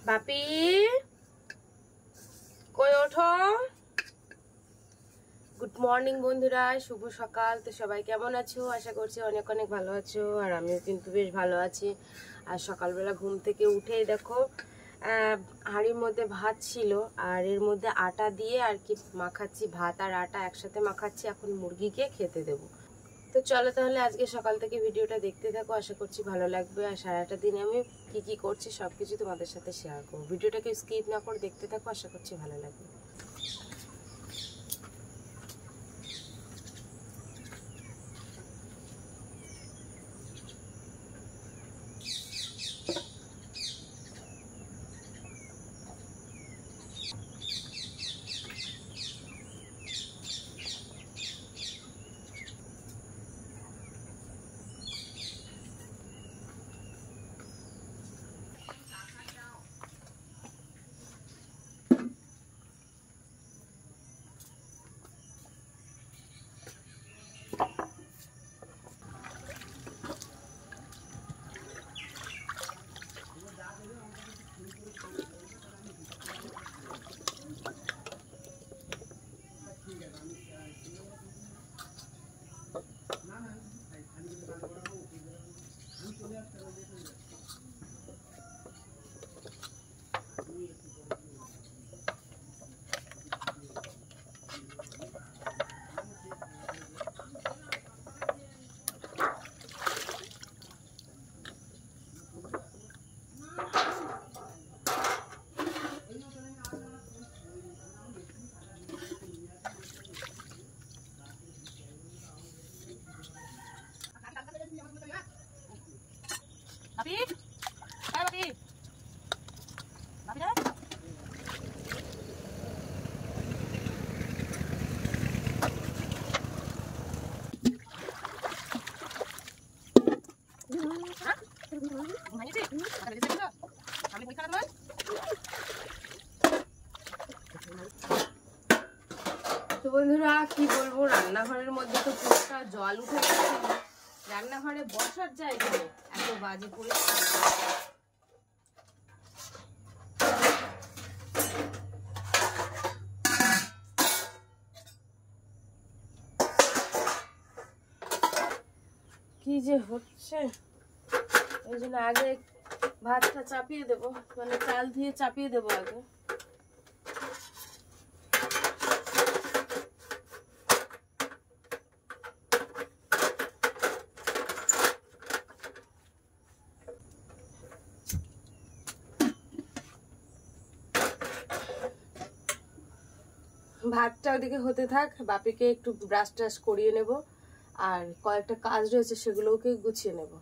বাপি কই ওঠো। Good morning বন্ধুরা, শুভ সকাল। তো সবাই কেমন আছো? আশা করছি অনেক অনেক ভালো আছো, আর আমিও কিন্তু বেশ ভালো আছি। আর সকালবেলা ঘুম থেকে উঠেই দেখো হাঁড়ির মধ্যে ভাত ছিল, আর এর মধ্যে আটা দিয়ে আর কি মাখাচ্ছি, ভাত আর আটা একসাথে মাখাচ্ছি, এখন মুরগিকে খেতে দেবো। তো চলো তাহলে আজকে সকাল থেকে ভিডিওটা দেখতে থাকো, আশা করছি ভালো লাগবে। আর সারাটা দিন আমি কি করছি সবকিছু তোমাদের সাথে শেয়ার করবো। ভিডিওটাকে স্কিপ না করে দেখতে থাকো, আশা করছি ভালো লাগবে। তো বন্ধুরা কি বলবো, রান্নাঘরের মধ্যে তো পুরোটা জল উঠে গেছে, রান্নাঘরে বসার জায়গা নেই, এত বাজে পরিস্থিতি। কি যে হচ্ছে, এই জন্য আগে ভাতটা চাপিয়ে দেবো, মানে চাল ধুয়ে চাপিয়ে দেবো আগে। ভাতটা ওদিকে হতে থাক, বাপিকে একটু ব্রাশ ট্রাশ করিয়ে নেব, আর কয়েকটা কাজ রয়েছে সেগুলোকে গুছিয়ে নেব।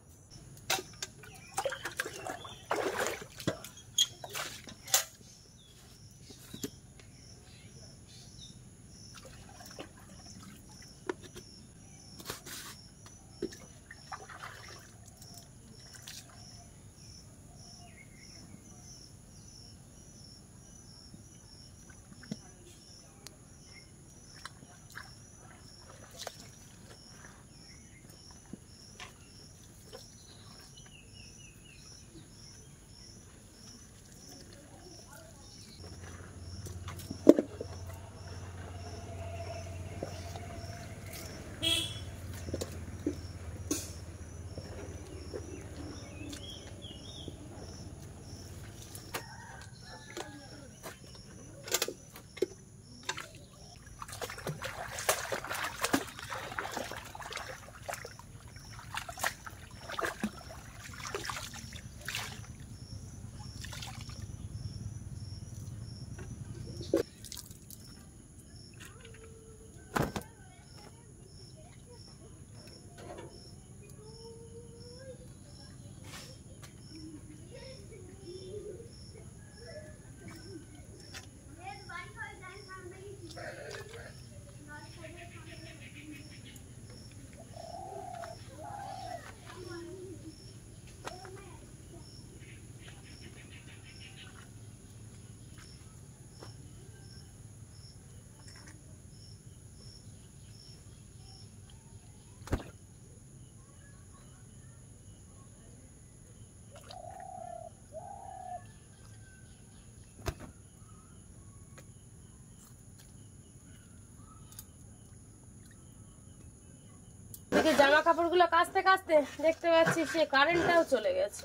এদিকে জামা কাপড়গুলো কাচতে কাচতে দেখতে পাচ্ছি সে কারেন্টটাও চলে গেছে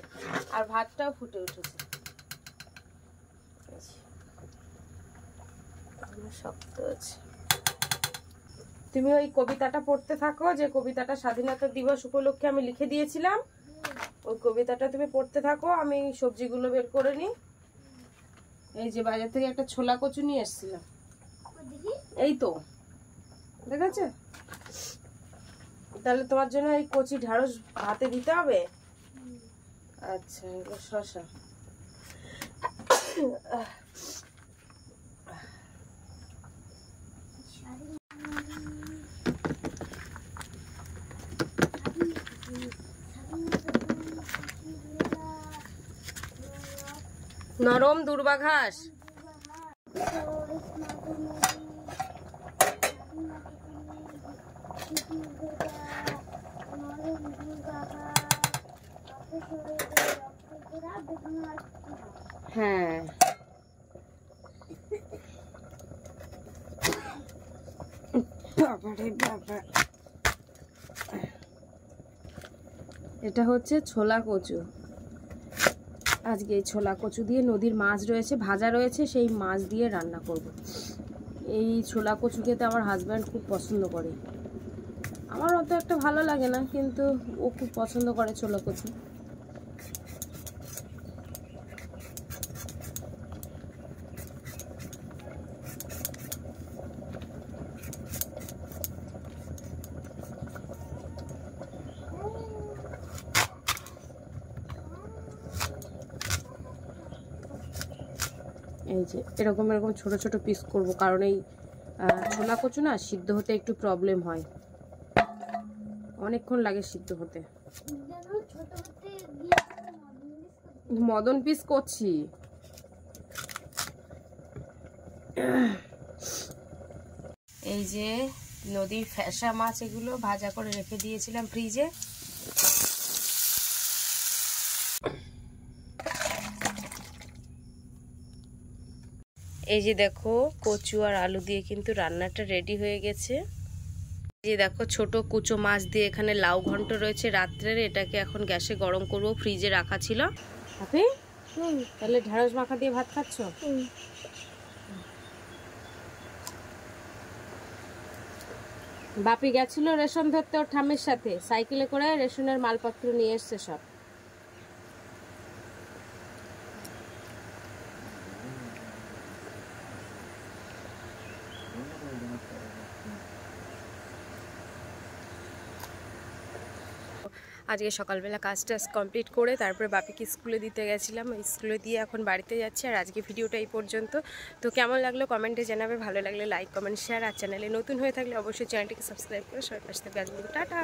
আর ভাতটাও ফুটে উঠেছে। শক্ত আছে। তুমি ওই কবিতাটা পড়তে থাকো, যে কবিতাটা স্বাধীনতা দিবস উপলক্ষে আমি লিখে দিয়েছিলাম, ওই কবিতাটা তুমি পড়তে থাকো, আমি সবজিগুলো বের করে নিই। এই যে বাজার থেকে একটা ছোলা কচু নিয়ে এসেছিলাম, এই তো দেখেছো। তাহলে তোমার জন্য এই কচি ঢ্যাঁড়স ভাতে দিতে হবে। আচ্ছা, এগুলো শসা। নরম দুর্বা ঘাস। হ্যাঁ, এটা হচ্ছে ছোলা কচু। আজকে এই ছোলা কচু দিয়ে নদীর মাছ রয়েছে, ভাজা রয়েছে, সেই মাছ দিয়ে রান্না করব। এই ছোলা কচু খেতে আমার হাজব্যান্ড খুব পছন্দ করে। আমার অত একটা ভালো লাগে না, কিন্তু ও খুব পছন্দ করে ছোলা কচু। এই যে এরকম এরকম ছোট ছোট পিস করব, কারণ এই ছোলা কচু না সিদ্ধ হতে একটু প্রবলেম হয়, অনেকক্ষণ লাগে সিদ্ধ হতে। মদন পিস করছি। এই যে নদীর ফ্যাসা মাছ, এগুলো ভাজা করে রেখে দিয়েছিলাম ফ্রিজে। এই যে দেখো কচু আর আলু দিয়ে কিন্তু রান্নাটা রেডি হয়ে গেছে। এই যে দেখো ছোট কুচো মাছ দিয়ে এখানে লাউ ঘন্ট রয়েছে রাত্রের, এটাকে এখন গ্যাসে গরম করবো, ফ্রিজে রাখা ছিল। আপনি তাহলে ঢেঁড়স মাখা দিয়ে ভাত খাচ্ছ? বাপি গেছিল রেশন ধরতে ওর ঠাম্মির সাথে, সাইকেলে করে রেশনের মালপত্র নিয়ে এসছে সব। আজকে সকালবেলা কাজটা কমপ্লিট করে তারপরে বাপিকে স্কুলে দিতে গেছিলাম, স্কুলে দিয়ে এখন বাড়িতে যাচ্ছি। আর আজকে ভিডিওটা এই পর্যন্ত। তো কেমন লাগলো কমেন্টে জানাবে, ভালো লাগলে লাইক কমেন্ট শেয়ার, আর চ্যানেলে নতুন হয়ে থাকলে অবশ্যই চ্যানেলটিকে সাবস্ক্রাইব করে সবাই পাশে থাকবে। টাটা।